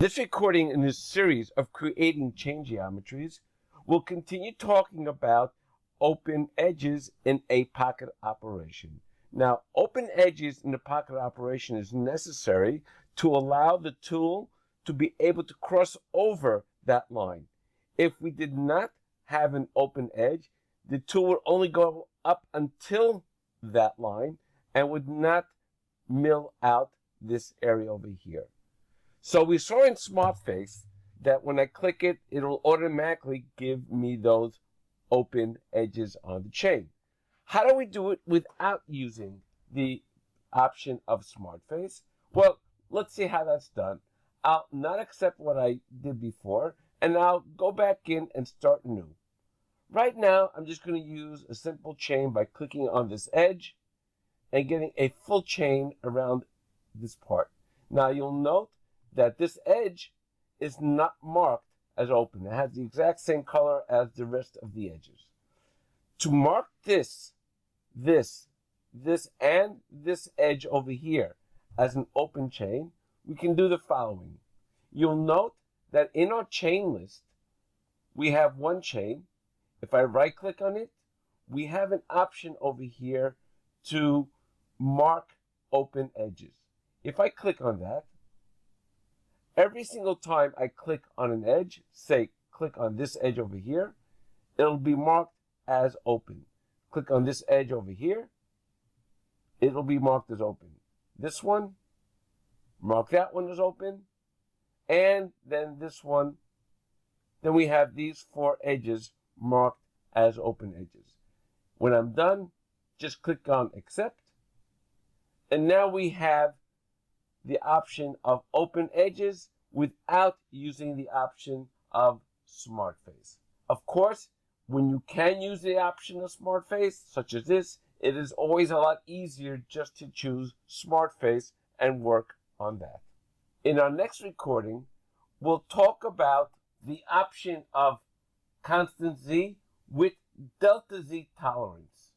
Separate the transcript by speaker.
Speaker 1: This recording in this series of creating chain geometries will continue talking about open edges in a pocket operation. Now, open edges in the pocket operation is necessary to allow the tool to be able to cross over that line. If we did not have an open edge, the tool would only go up until that line and would not mill out this area over here. So we saw in SmartFace that when I click it, it'll automatically give me those open edges on the chain. How do we do it without using the option of SmartFace? Well, let's see how that's done. I'll not accept what I did before, and I'll go back in and start new. Right now, I'm just going to use a simple chain by clicking on this edge and getting a full chain around this part. Now, you'll note that this edge is not marked as open. It has the exact same color as the rest of the edges. To mark this, and this edge over here as an open chain, we can do the following. You'll note that in our chain list, we have one chain. If I right click on it, we have an option over here to mark open edges. If I click on that, every single time I click on an edge, say click on this edge over here, it'll be marked as open. Click on this edge over here, it'll be marked as open. This one, mark that one as open, and then this one. Then we have these four edges marked as open edges. When I'm done, just click on accept, and now we have the option of open edges without using the option of SmartFace. Of course, when you can use the option of SmartFace, such as this, it is always a lot easier just to choose SmartFace and work on that. In our next recording, we'll talk about the option of constant Z with delta Z tolerance.